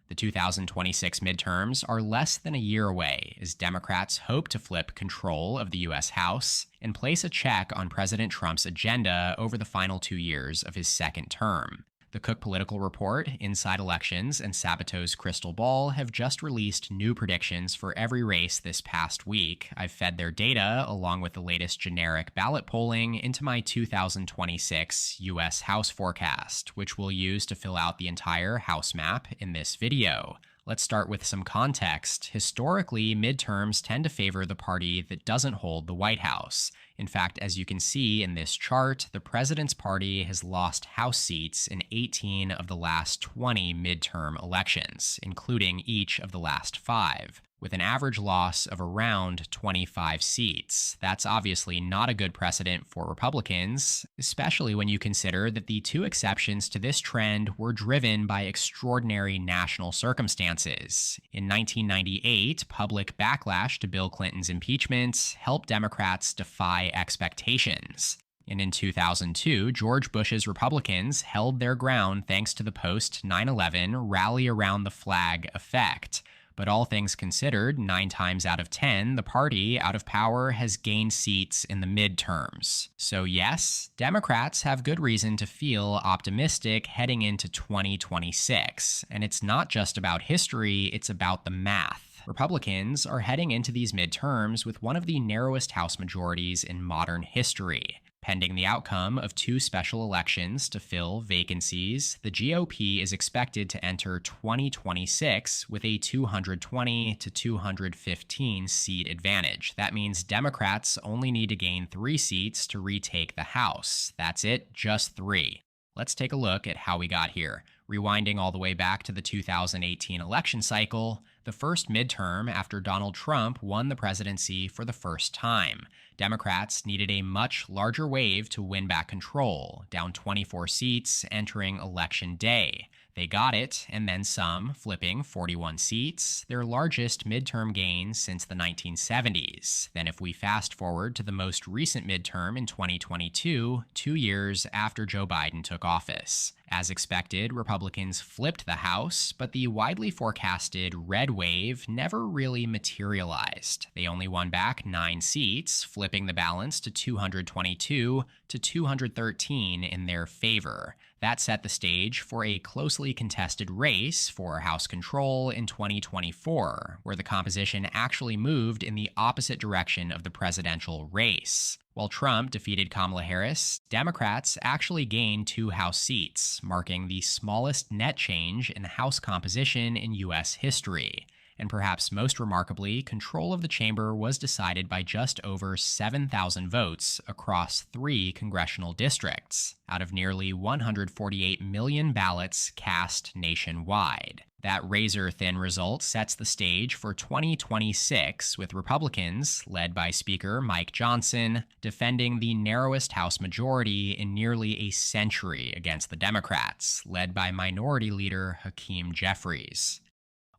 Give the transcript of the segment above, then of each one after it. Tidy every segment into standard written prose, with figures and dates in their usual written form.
The 2026 midterms are less than a year away as Democrats hope to flip control of the U.S. House and place a check on President Trump's agenda over the final 2 years of his second term. The Cook Political Report, Inside Elections, and Sabato's Crystal Ball have just released new predictions for every race this past week. I've fed their data, along with the latest generic ballot polling, into my 2026 U.S. House forecast, which we'll use to fill out the entire House map in this video. Let's start with some context. Historically, midterms tend to favor the party that doesn't hold the White House. In fact, as you can see in this chart, the president's party has lost House seats in 18 of the last 20 midterm elections, including each of the last 5. With an average loss of around 25 seats. That's obviously not a good precedent for Republicans, especially when you consider that the 2 exceptions to this trend were driven by extraordinary national circumstances. In 1998, public backlash to Bill Clinton's impeachment helped Democrats defy expectations. And in 2002, George Bush's Republicans held their ground thanks to the post-9/11 rally around the flag effect. But all things considered, 9 times out of 10, the party out of power has gained seats in the midterms. So yes, Democrats have good reason to feel optimistic heading into 2026. And it's not just about history, it's about the math. Republicans are heading into these midterms with one of the narrowest House majorities in modern history. Pending the outcome of 2 special elections to fill vacancies, the GOP is expected to enter 2026 with a 220 to 215 seat advantage. That means Democrats only need to gain 3 seats to retake the House. That's it, just 3. Let's take a look at how we got here. Rewinding all the way back to the 2018 election cycle, the first midterm after Donald Trump won the presidency for the first time. Democrats needed a much larger wave to win back control, down 24 seats entering Election Day. They got it, and then some, flipping 41 seats, their largest midterm gain since the 1970s. Then if we fast forward to the most recent midterm in 2022, 2 years after Joe Biden took office. As expected, Republicans flipped the House, but the widely forecasted red wave never really materialized. They only won back 9 seats, flipping the balance to 222 to 213 in their favor. That set the stage for a closely contested race for House control in 2024, where the composition actually moved in the opposite direction of the presidential race. While Trump defeated Kamala Harris, Democrats actually gained 2 House seats, marking the smallest net change in House composition in U.S. history. And perhaps most remarkably, control of the chamber was decided by just over 7,000 votes across 3 congressional districts, out of nearly 148 million ballots cast nationwide. That razor-thin result sets the stage for 2026, with Republicans, led by Speaker Mike Johnson, defending the narrowest House majority in nearly a century against the Democrats, led by Minority Leader Hakeem Jeffries.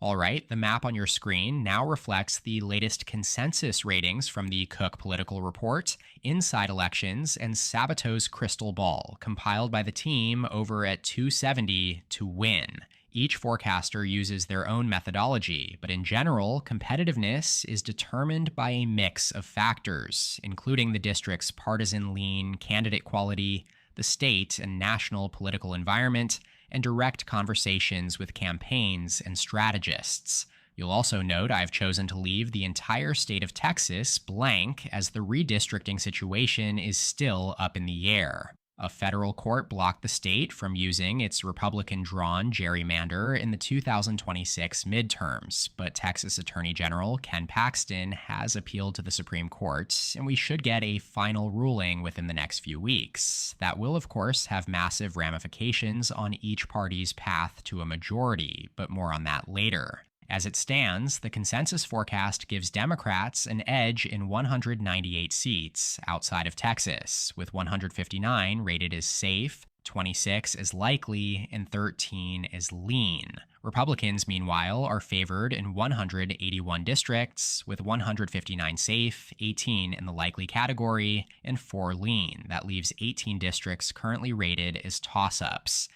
All right, the map on your screen now reflects the latest consensus ratings from the Cook Political Report, Inside Elections, and Sabato's Crystal Ball, compiled by the team over at 270 to win. Each forecaster uses their own methodology, but in general, competitiveness is determined by a mix of factors, including the district's partisan lean candidate quality, the state and national political environment, and direct conversations with campaigns and strategists. You'll also note I've chosen to leave the entire state of Texas blank as the redistricting situation is still up in the air. A federal court blocked the state from using its Republican-drawn gerrymander in the 2026 midterms, but Texas Attorney General Ken Paxton has appealed to the Supreme Court, and we should get a final ruling within the next few weeks. That will, of course, have massive ramifications on each party's path to a majority, but more on that later. As it stands, the consensus forecast gives Democrats an edge in 198 seats outside of Texas, with 159 rated as safe, 26 as likely, and 13 as lean. Republicans, meanwhile, are favored in 181 districts, with 159 safe, 18 in the likely category, and 4 lean. That leaves 18 districts currently rated as toss-ups.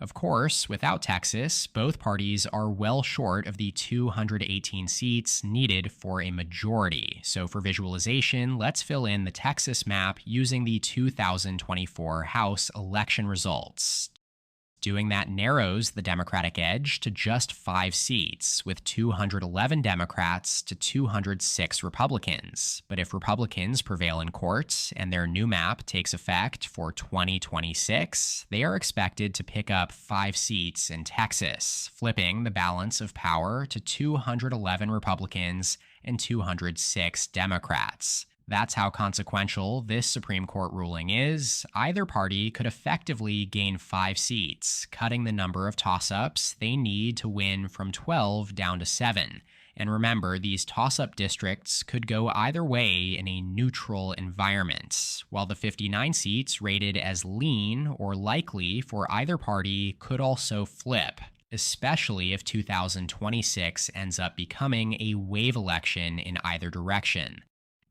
Of course, without Texas, both parties are well short of the 218 seats needed for a majority. So, for visualization, let's fill in the Texas map using the 2024 House election results. Doing that narrows the Democratic edge to just 5 seats, with 211 Democrats to 206 Republicans. But if Republicans prevail in court and their new map takes effect for 2026, they are expected to pick up 5 seats in Texas, flipping the balance of power to 211 Republicans and 206 Democrats. That's how consequential this Supreme Court ruling is. Either party could effectively gain 5 seats, cutting the number of toss-ups they need to win from 12 down to 7. And remember, these toss-up districts could go either way in a neutral environment, while the 59 seats rated as lean or likely for either party could also flip, especially if 2026 ends up becoming a wave election in either direction.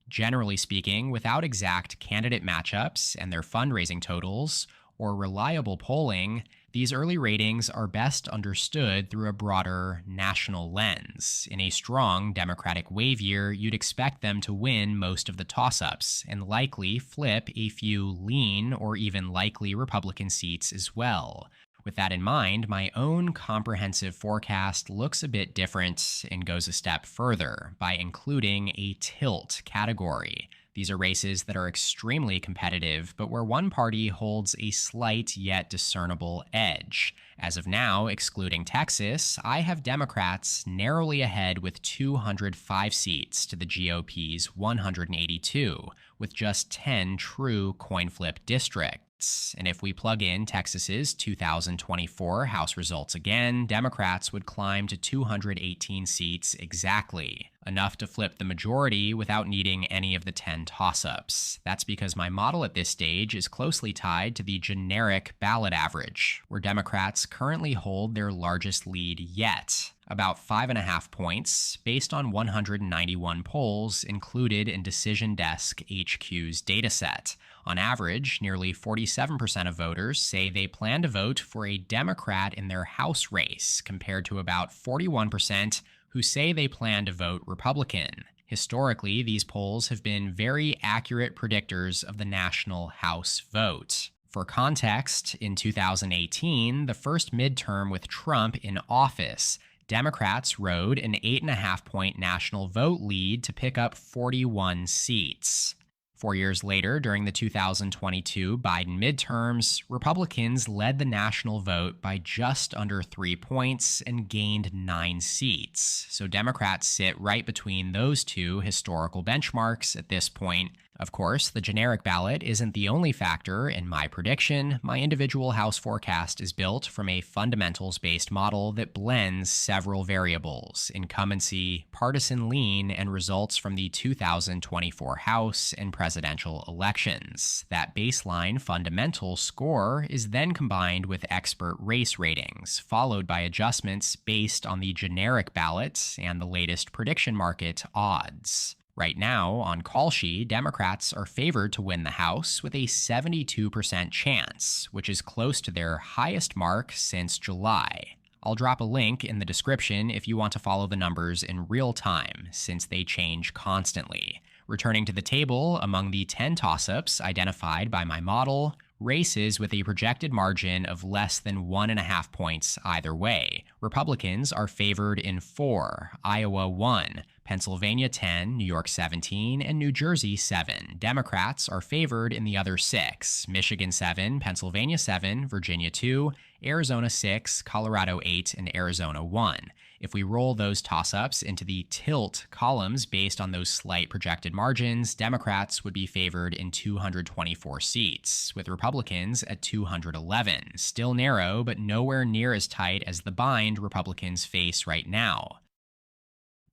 Generally speaking, without exact candidate matchups and their fundraising totals, or reliable polling, these early ratings are best understood through a broader national lens. In a strong Democratic wave year, you'd expect them to win most of the toss-ups, and likely flip a few lean or even likely Republican seats as well. With that in mind, my own comprehensive forecast looks a bit different and goes a step further by including a tilt category. These are races that are extremely competitive, but where one party holds a slight yet discernible edge. As of now, excluding Texas, I have Democrats narrowly ahead with 205 seats to the GOP's 182, with just 10 true coin flip districts. And if we plug in Texas's 2024 House results again, Democrats would climb to 218 seats exactly, enough to flip the majority without needing any of the 10 toss-ups. That's because my model at this stage is closely tied to the generic ballot average, where Democrats currently hold their largest lead yet, about 5.5 points, based on 191 polls included in Decision Desk HQ's dataset. On average, nearly 47% of voters say they plan to vote for a Democrat in their House race, compared to about 41% who say they plan to vote Republican. Historically, these polls have been very accurate predictors of the national House vote. For context, in 2018, the first midterm with Trump in office, Democrats rode an 8.5-point national vote lead to pick up 41 seats. 4 years later, during the 2022 Biden midterms, Republicans led the national vote by just under 3 points and gained 9 seats. So Democrats sit right between those two historical benchmarks at this point. Of course, the generic ballot isn't the only factor in my prediction. My individual House forecast is built from a fundamentals-based model that blends several variables: incumbency, partisan lean, and results from the 2024 House and presidential elections. That baseline fundamental score is then combined with expert race ratings, followed by adjustments based on the generic ballot and the latest prediction market odds. Right now, on Kalshi, Democrats are favored to win the House with a 72% chance, which is close to their highest mark since July. I'll drop a link in the description if you want to follow the numbers in real time, since they change constantly. Returning to the table, among the 10 toss-ups identified by my model, races with a projected margin of less than 1.5 points either way. Republicans are favored in 4, Iowa 1, Pennsylvania 10, New York 17, and New Jersey 7. Democrats are favored in the other 6, Michigan 7, Pennsylvania 7, Virginia 2, Arizona 6, Colorado 8, and Arizona 1. If we roll those toss-ups into the tilt columns based on those slight projected margins, Democrats would be favored in 224 seats, with Republicans at 211, still narrow but nowhere near as tight as the bind Republicans face right now.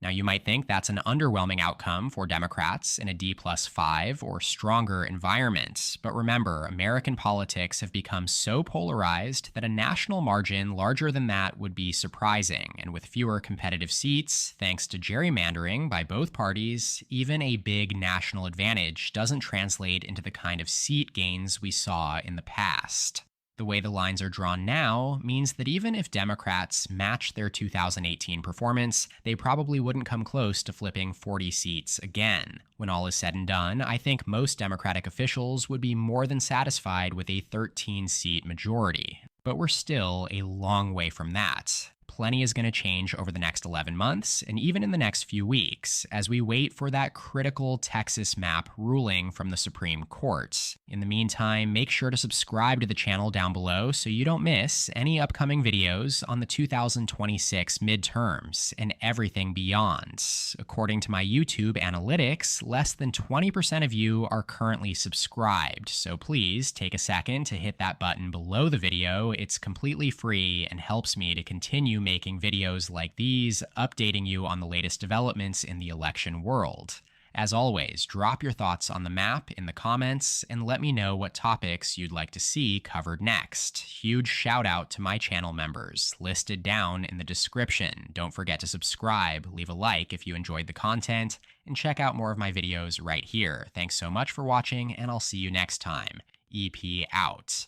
Now, you might think that's an underwhelming outcome for Democrats in a D+5 or stronger environment. But remember, American politics have become so polarized that a national margin larger than that would be surprising. And with fewer competitive seats, thanks to gerrymandering by both parties, even a big national advantage doesn't translate into the kind of seat gains we saw in the past. The way the lines are drawn now means that even if Democrats matched their 2018 performance, they probably wouldn't come close to flipping 40 seats again. When all is said and done, I think most Democratic officials would be more than satisfied with a 13-seat majority. But we're still a long way from that. Plenty is going to change over the next 11 months, and even in the next few weeks, as we wait for that critical Texas map ruling from the Supreme Court. In the meantime, make sure to subscribe to the channel down below so you don't miss any upcoming videos on the 2026 midterms and everything beyond. According to my YouTube analytics, less than 20% of you are currently subscribed, so please take a second to hit that button below the video. It's completely free and helps me to continue making videos like these, updating you on the latest developments in the election world. As always, drop your thoughts on the map in the comments and let me know what topics you'd like to see covered next. Huge shout out to my channel members, listed down in the description. Don't forget to subscribe, leave a like if you enjoyed the content, and check out more of my videos right here. Thanks so much for watching, and I'll see you next time. EP out.